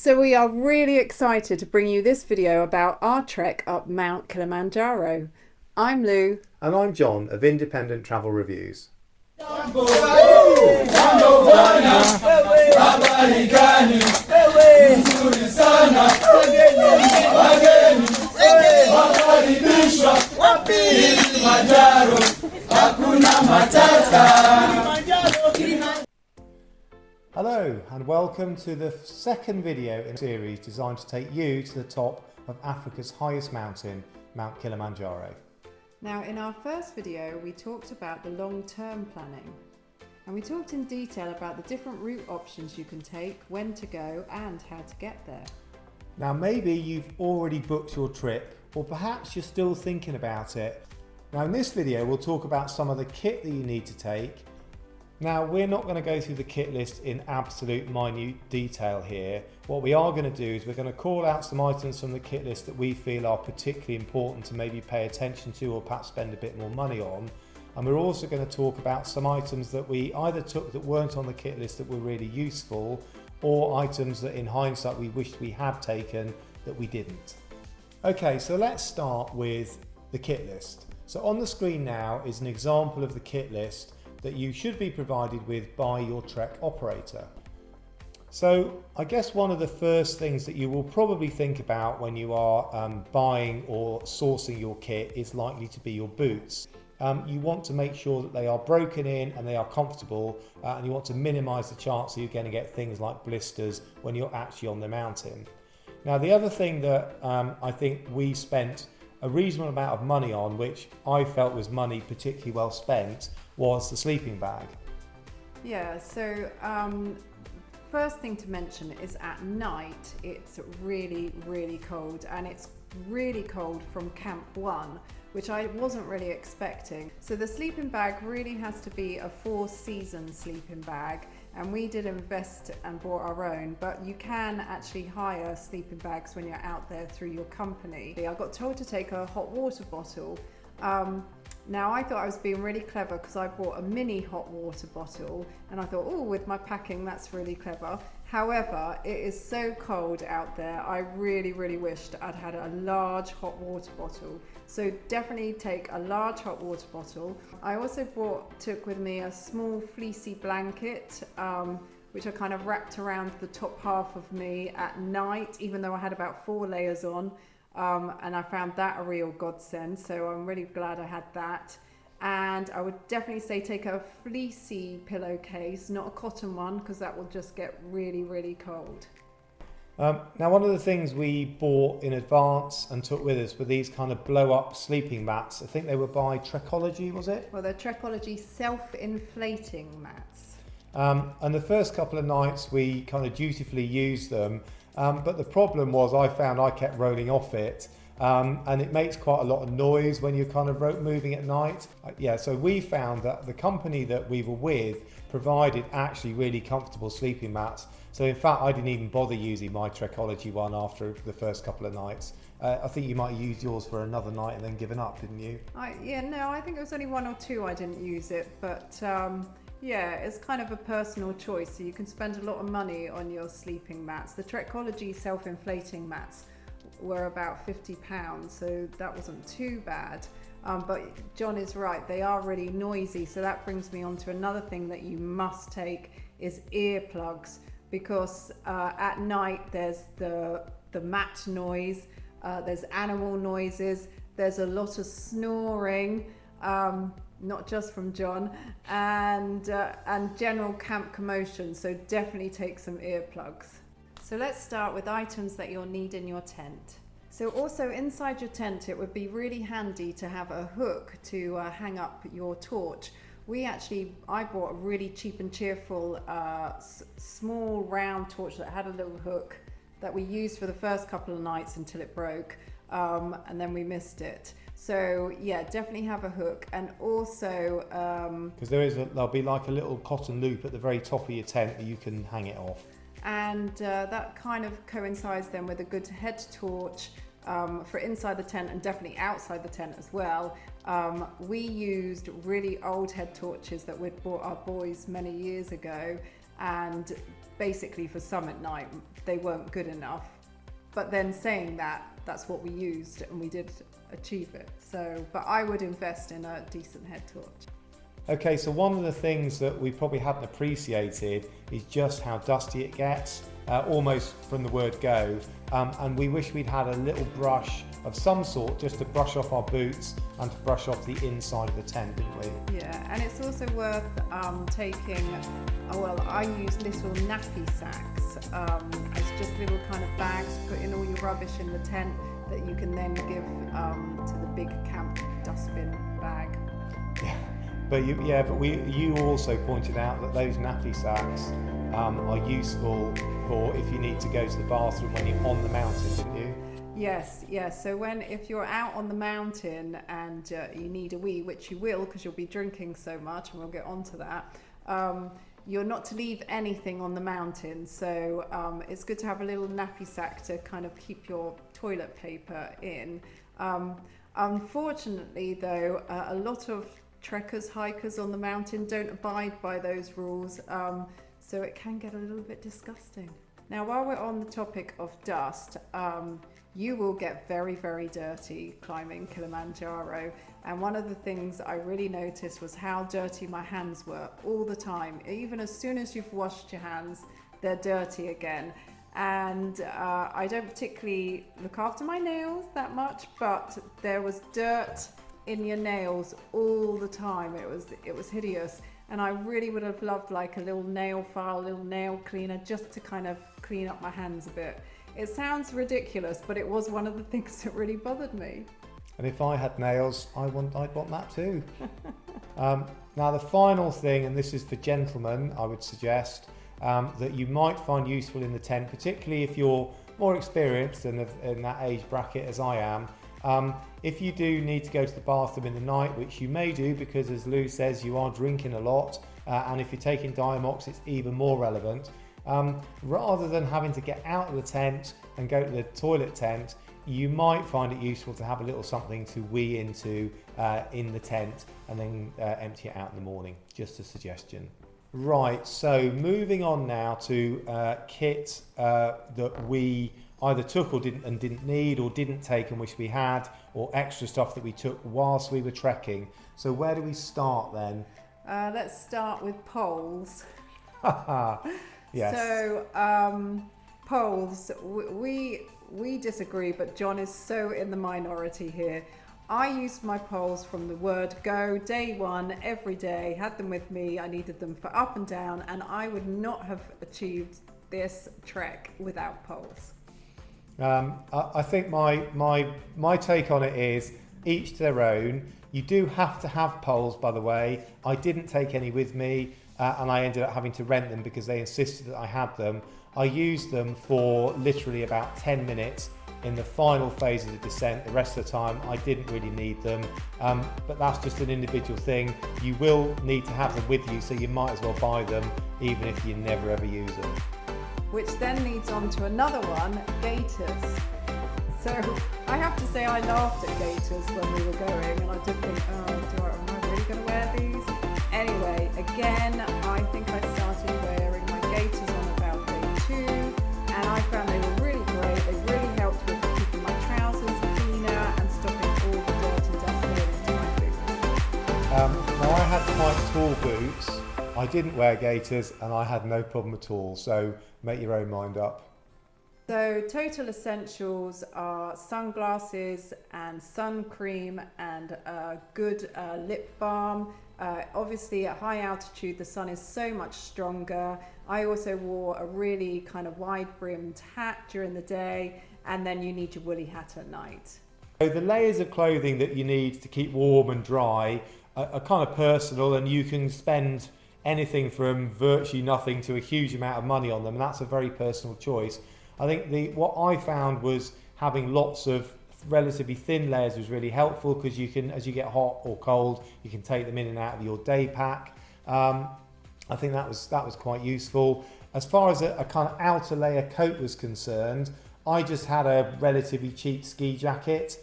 So we are really excited to bring you this video about our trek up Mount Kilimanjaro. I'm Lou. And I'm John of Independent Travel Reviews. Hello and welcome to the second video in a series designed to take you to the top of Africa's highest mountain, Mount Kilimanjaro. Now, in our first video, we talked about the long-term planning, and we talked in detail about the different route options you can take, when to go, and how to get there. Now, maybe you've already booked your trip, or perhaps you're still thinking about it. Now, in this video, we'll talk about some of the kit that you need to take. Now, we're not going to go through the kit list in absolute minute detail here. What we are going to do is we're going to call out some items from the kit list that we feel are particularly important to maybe pay attention to or perhaps spend a bit more money on. And we're also going to talk about some items that we either took that weren't on the kit list that were really useful, or items that in hindsight we wished we had taken that we didn't. Okay, so let's start with the kit list. So on the screen now is an example of the kit list that you should be provided with by your trek operator. So I guess one of the first things that you will probably think about when you are buying or sourcing your kit is likely to be your boots. You want to make sure that they are broken in and they are comfortable, and you want to minimize the chance that you're going to get things like blisters when you're actually on the mountain. Now, the other thing that I think we spent a reasonable amount of money on, which I felt was money particularly well spent, was the sleeping bag. Yeah, so first thing to mention is at night it's really, really cold, and it's really cold from Camp 1, which I wasn't really expecting. So the sleeping bag really has to be a 4-season sleeping bag, and we did invest and bought our own, but you can actually hire sleeping bags when you're out there through your company. I got told to take a hot water bottle. Now, I thought I was being really clever because I bought a mini hot water bottle, and I thought, oh, with my packing, that's really clever. However, it is so cold out there, I really, really wished I'd had a large hot water bottle. So definitely take a large hot water bottle. I also took with me a small fleecy blanket, which I kind of wrapped around the top half of me at night, even though I had about 4 layers on. And I found that a real godsend, so I'm really glad I had that. And I would definitely say take a fleecy pillowcase, not a cotton one, because that will just get really, really cold. Now, one of the things we bought in advance and took with us were these kind of blow-up sleeping mats. I think they were by Trekology, was it? Well, they're Trekology self-inflating mats. And the first couple of nights we kind of dutifully used them. But the problem was I found I kept rolling off it, and it makes quite a lot of noise when you're kind of moving at night. So we found that the company that we were with provided actually really comfortable sleeping mats. So in fact, I didn't even bother using my Trekology one after the first couple of nights. I think you might have used yours for another night and then given up, didn't you? I think it was only 1 or 2 I didn't use it, but yeah, it's kind of a personal choice, so you can spend a lot of money on your sleeping mats. The Trekology self-inflating mats were about £50, so that wasn't too bad. But John is right, they are really noisy, so that brings me on to another thing that you must take is earplugs, because at night there's the mat noise, there's animal noises, there's a lot of snoring, not just from John, and general camp commotion, so definitely take some earplugs. So let's start with items that you'll need in your tent. So also inside your tent, it would be really handy to have a hook to hang up your torch. I bought a really cheap and cheerful small round torch that had a little hook that we used for the first couple of nights until it broke, and then we missed it. So yeah, definitely have a hook, and also because there'll be like a little cotton loop at the very top of your tent that you can hang it off. And that kind of coincides then with a good head torch for inside the tent and definitely outside the tent as well. We used really old head torches that we'd bought our boys many years ago, and basically for summit night, they weren't good enough. But then saying that, that's what we used and we did achieve it. So, but I would invest in a decent head torch. Okay, so one of the things that we probably hadn't appreciated is just how dusty it gets, almost from the word go. And we wish we'd had a little brush of some sort just to brush off our boots and to brush off the inside of the tent, didn't we? Yeah, and it's also worth taking, well, I use little nappy sacks as just little kind of bags, put in all your rubbish in the tent that you can then give to the big camp dustbin bag. Yeah. But you also pointed out that those nappy sacks are useful for if you need to go to the bathroom when you're on the mountain, didn't you? Yes. So if you're out on the mountain and you need a wee, which you will because you'll be drinking so much, and we'll get onto that, you're not to leave anything on the mountain. So it's good to have a little nappy sack to kind of keep your toilet paper in. Unfortunately, though, a lot of trekkers, hikers on the mountain don't abide by those rules, so it can get a little bit disgusting. Now, while we're on the topic of dust, you will get very, very dirty climbing Kilimanjaro, and one of the things I really noticed was how dirty my hands were all the time. Even as soon as you've washed your hands, they're dirty again. And I don't particularly look after my nails that much, but there was dirt in your nails all the time. It was hideous, and I really would have loved like a little nail file, a little nail cleaner, just to kind of clean up my hands a bit. It sounds ridiculous, but it was one of the things that really bothered me. And if I had nails, I'd want that too. Now the final thing, and this is for gentlemen, I would suggest that you might find useful in the tent, particularly if you're more experienced and in that age bracket as I am. If you do need to go to the bathroom in the night, which you may do because, as Lou says, you are drinking a lot, and if you're taking Diamox, it's even more relevant. Rather than having to get out of the tent and go to the toilet tent, you might find it useful to have a little something to wee into in the tent and then empty it out in the morning. Just a suggestion. Right, so moving on now to kit that we either took or didn't need, or didn't take and wish we had, or extra stuff that we took whilst we were trekking. So where do we start then? Let's start with poles. Yes. So poles, we disagree, but John is so in the minority here. I used my poles from the word go, day one, every day, had them with me. I needed them for up and down, and I would not have achieved this trek without poles. I think my take on it is each to their own. You do have to have poles, by the way. I didn't take any with me, and I ended up having to rent them because they insisted that I had them. I used them for literally about 10 minutes in the final phase of the descent. The rest of the time I didn't really need them, but that's just an individual thing. You will need to have them with you, so you might as well buy them even if you never ever use them. Which then leads on to another one, gaiters. So I have to say I laughed at gaiters when we were going, and I did think, am I really going to wear these? Anyway, again, I think I started wearing my gaiters on about day 2, and I found they were really great. They really helped with keeping my trousers cleaner and stopping all the dirt and dust going into my boots. Now I had quite tall boots. I didn't wear gaiters, and I had no problem at all, so make your own mind up. So total essentials are sunglasses and sun cream and a good lip balm. Obviously at high altitude the sun is so much stronger. I also wore a really kind of wide brimmed hat during the day, and then you need your woolly hat at night. So the layers of clothing that you need to keep warm and dry are kind of personal, and you can spend anything from virtually nothing to a huge amount of money on them, and that's a very personal choice. I think what I found was having lots of relatively thin layers was really helpful, because you can, as you get hot or cold, you can take them in and out of your day pack. I think that was quite useful. As far as a kind of outer layer coat was concerned, I just had a relatively cheap ski jacket,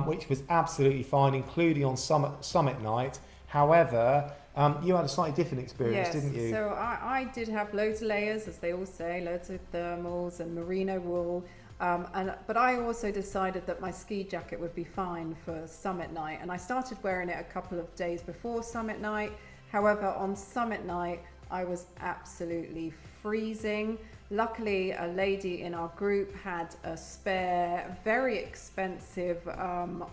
which was absolutely fine, including on summit night. However, You had a slightly different experience, Yes, didn't you? so I did have loads of layers, as they all say, loads of thermals and merino wool. But I also decided that my ski jacket would be fine for summit night, and I started wearing it a couple of days before summit night. However, on summit night, I was absolutely freezing. Luckily, a lady in our group had a spare, very expensive,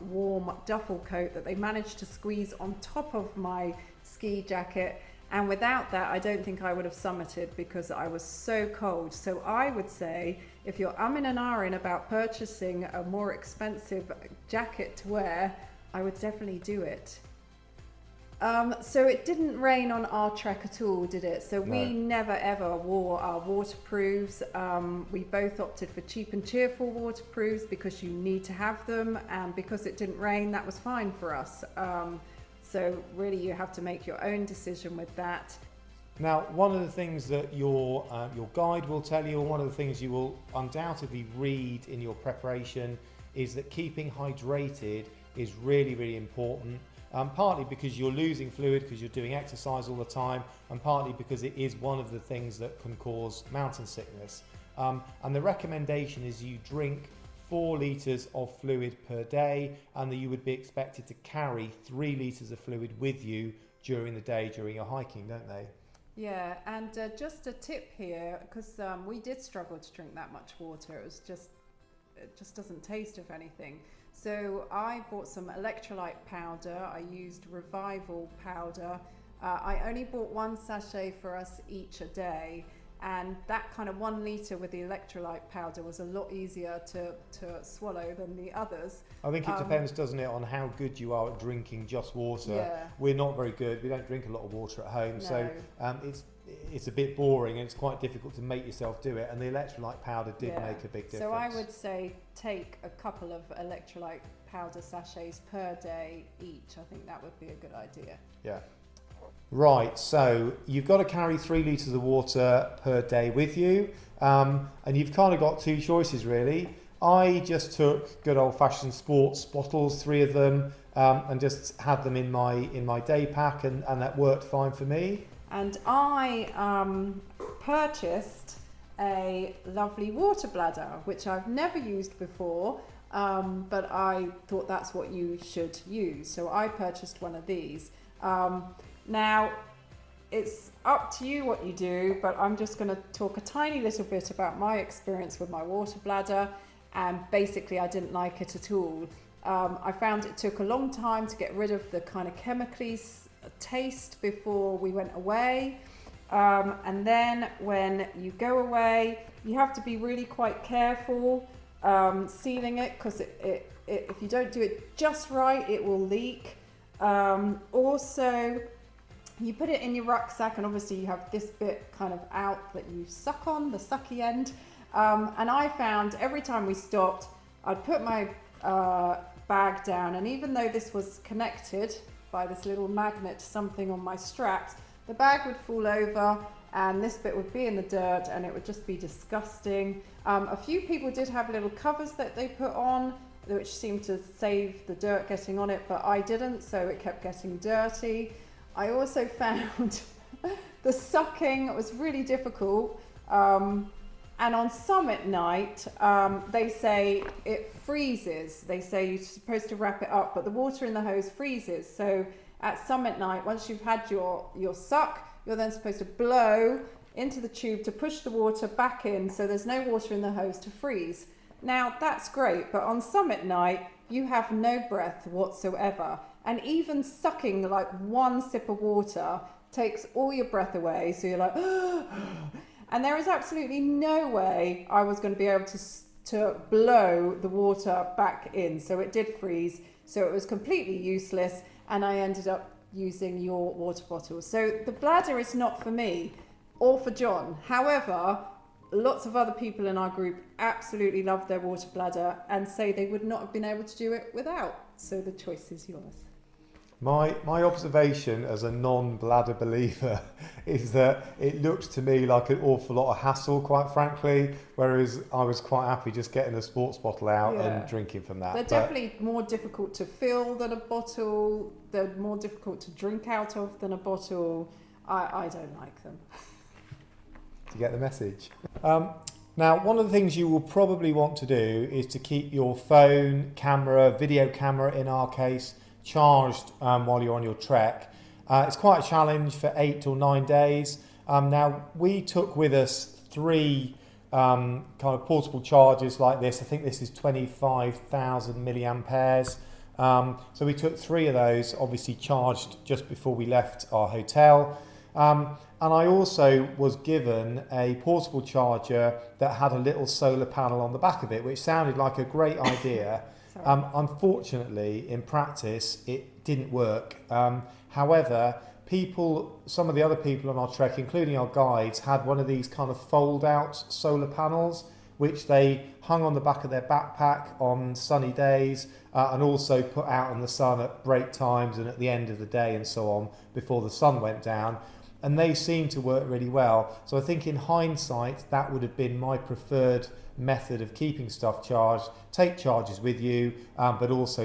warm duffel coat that they managed to squeeze on top of my ski jacket. And without that, I don't think I would have summited because I was so cold. So I would say, if you're umming and ahhing about purchasing a more expensive jacket to wear, I would definitely do it. So it didn't rain on our trek at all, did it? So we never ever wore our waterproofs. We both opted for cheap and cheerful waterproofs because you need to have them, and because it didn't rain, that was fine for us. So really you have to make your own decision with that. Now, one of the things that your guide will tell you, or one of the things you will undoubtedly read in your preparation, is that keeping hydrated is really, really important. Partly because you're losing fluid because you're doing exercise all the time, and partly because it is one of the things that can cause mountain sickness. And the recommendation is you drink 4 litres of fluid per day, and that you would be expected to carry 3 litres of fluid with you during the day during your hiking, don't they? Yeah, and just a tip here, because we did struggle to drink that much water. It just doesn't taste of anything. So I bought some electrolyte powder. I used Revival powder. I only bought 1 sachet for us each a day, and that kind of 1 litre with the electrolyte powder was a lot easier to swallow than the others. I think it depends, doesn't it, on how good you are at drinking just water. Yeah. We're not very good. We don't drink a lot of water at home, No. so it's a bit boring and it's quite difficult to make yourself do it. And the electrolyte powder did make a big difference. So I would say take a couple of electrolyte powder sachets per day each. I think that would be a good idea. Yeah. Right, so you've got to carry 3 litres of water per day with you, and you've kind of got 2 choices really. I just took good old-fashioned sports bottles, 3 of them, and just had them in my day pack, and that worked fine for me. And I purchased a lovely water bladder, which I've never used before, but I thought that's what you should use. So I purchased one of these. Now, it's up to you what you do, but I'm just going to talk a tiny little bit about my experience with my water bladder, and basically I didn't like it at all. I found it took a long time to get rid of the kind of chemically taste before we went away, and then when you go away you have to be really quite careful sealing it, because if you don't do it just right it will leak. Also, you put it in your rucksack, and obviously you have this bit kind of out that you suck on, the sucky end, and I found every time we stopped I'd put my bag down, and even though this was connected by this little magnet to something on my straps, the bag would fall over and this bit would be in the dirt and it would just be disgusting. A few people did have little covers that they put on which seemed to save the dirt getting on it, but I didn't, so it kept getting dirty. I also found the sucking was really difficult, and on summit night they say it freezes. They say you're supposed to wrap it up, but the water in the hose freezes. So at summit night, once you've had your suck, you're then supposed to blow into the tube to push the water back in, so there's no water in the hose to freeze. Now that's great, but on summit night you have no breath whatsoever, and even sucking like 1 sip of water takes all your breath away, so you're like and there is absolutely no way I was going to be able to blow the water back in, so it did freeze, so it was completely useless, and I ended up using your water bottle. So the bladder is not for me or for John. However, lots of other people in our group absolutely love their water bladder and say they would not have been able to do it without. So the choice is yours. My observation as a non-bladder believer is that it looks to me like an awful lot of hassle, quite frankly, whereas I was quite happy just getting a sports bottle out and drinking from that. They're definitely more difficult to fill than a bottle. They're more difficult to drink out of than a bottle. I don't like them. Do you get the message? Now, one of the things you will probably want to do is to keep your phone, camera, video camera in our case, charged while you're on your trek. It's quite a challenge for 8 or 9 days. Now, we took with us 3 kind of portable chargers like this. I think this is 25,000 milliamperes. So we took 3 of those, obviously charged just before we left our hotel. And I also was given a portable charger that had a little solar panel on the back of it, which sounded like a great idea. Unfortunately, in practice, it didn't work. However, some of the other people on our trek, including our guides, had one of these kind of fold-out solar panels, which they hung on the back of their backpack on sunny days and also put out in the sun at break times and at the end of the day and so on before the sun went down. And they seemed to work really well. So I think in hindsight, that would have been my preferred method of keeping stuff charged. Take chargers with you, but also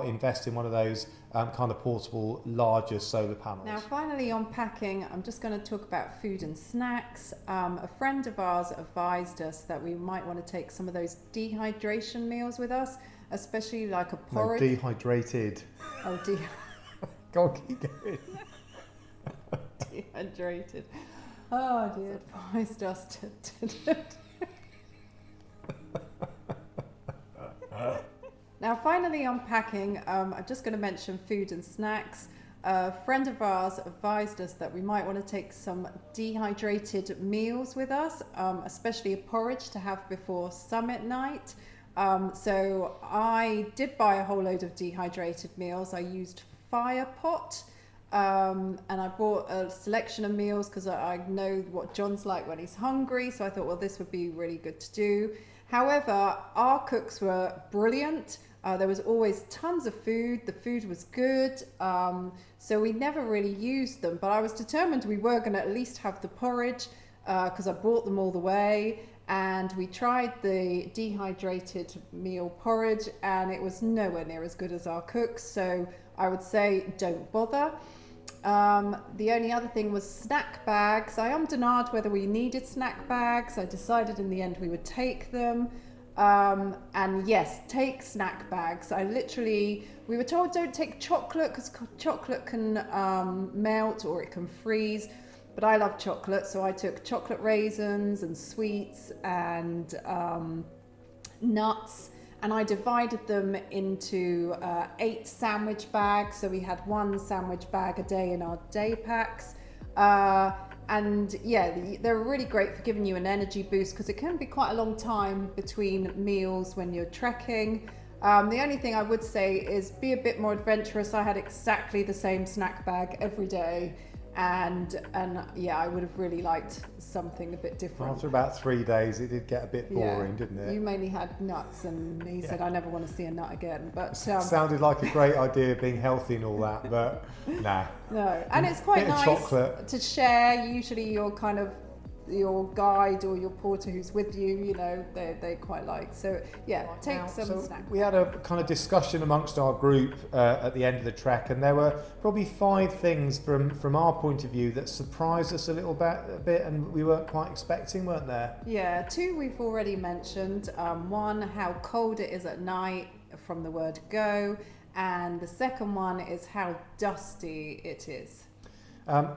invest in one of those kind of portable, larger solar panels. Now, finally on packing, I'm just going to talk about food and snacks. A friend of ours advised us that we might want to take some of those dehydration meals with us, especially like a porridge. No, dehydrated. Oh, Go on, keep going. Dehydrated. Oh dear, advised us to Now, finally on packing, I'm just going to mention food and snacks. A friend of ours advised us that we might want to take some dehydrated meals with us, especially a porridge to have before summit night. So I did buy a whole load of dehydrated meals. I used Fire Pot. And I bought a selection of meals because I know what John's like when he's hungry, so I thought, well, this would be really good to do. However, our cooks were brilliant. There was always tons of food. The food was good, so we never really used them, but I was determined we were going to at least have the porridge because I brought them all the way. And we tried the dehydrated meal porridge and it was nowhere near as good as our cooks, so I would say don't bother. The only other thing was snack bags. I ummed and ahed whether we needed snack bags. I decided in the end we would take them. And yes, take snack bags. We were told don't take chocolate because chocolate can melt or it can freeze. But I love chocolate, so I took chocolate raisins and sweets and nuts. And I divided them into 8 sandwich bags. So we had 1 sandwich bag a day in our day packs. And yeah, they're really great for giving you an energy boost because it can be quite a long time between meals when you're trekking. The only thing I would say is be a bit more adventurous. I had exactly the same snack bag every day. And yeah, I would have really liked something a bit different. After about 3 days, it did get a bit boring, didn't it? You mainly had nuts, and he said, I never want to see a nut again. But sounded like a great idea, being healthy and all that, but nah. No, and it's quite nice to share. Usually, your guide or your porter who's with you, you know, they quite like. So yeah, take some snacks. We had a kind of discussion amongst our group at the end of the trek, and there were probably 5 things from our point of view that surprised us a bit, and we weren't quite expecting, weren't there? Yeah, 2 we've already mentioned. 1, how cold it is at night from the word go, and the second one is how dusty it is.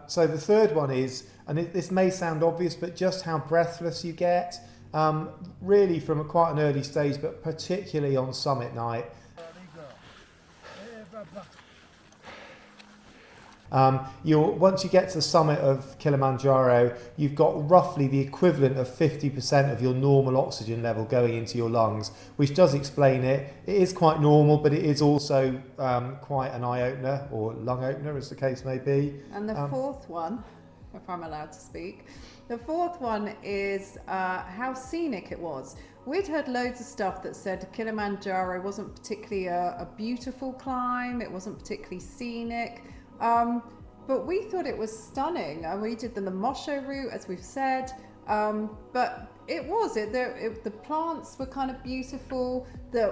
So the third one is, and this may sound obvious, but just how breathless you get, really from quite an early stage, but particularly on summit night. Once you get to the summit of Kilimanjaro, you've got roughly the equivalent of 50% of your normal oxygen level going into your lungs, which does explain it. It is quite normal, but it is also quite an eye-opener, or lung opener as the case may be. And the fourth one, if I'm allowed to speak, the fourth one is how scenic it was. We'd heard loads of stuff that said Kilimanjaro wasn't particularly a beautiful climb, it wasn't particularly scenic, but we thought it was stunning. And we did the Lemosho route, as we've said, but the plants were kind of beautiful.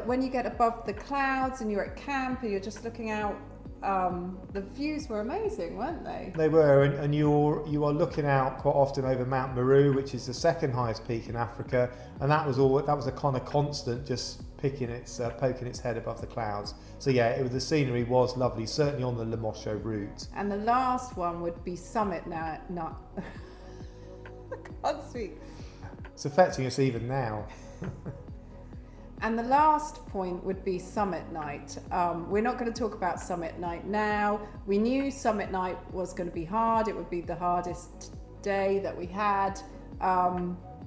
When you get above the clouds and you're at camp and you're just looking out, the views were amazing, weren't they? They were, and you are looking out quite often over Mount Meru, which is the second highest peak in Africa, and that was a kind of constant, just poking its head above the clouds. So yeah, the scenery was lovely, certainly on the Lemosho route. And the last one would be Summit now. I can't speak. It's affecting us even now. And the last point would be summit night. We're not going to talk about summit night now. We knew summit night was going to be hard. It would be the hardest day that we had.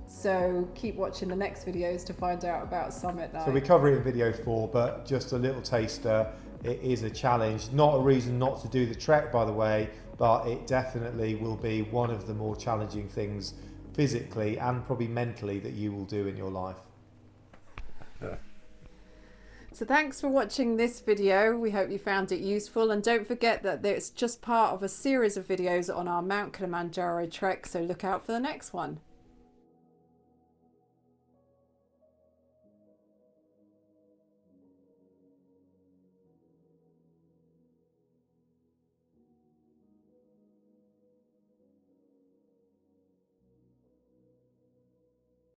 So keep watching the next videos to find out about summit night. So we cover it in video 4, but just a little taster. It is a challenge. Not a reason not to do the trek, by the way, but it definitely will be one of the more challenging things physically and probably mentally that you will do in your life. So thanks for watching this video. We hope you found it useful, and don't forget that it's just part of a series of videos on our Mount Kilimanjaro trek, so look out for the next one.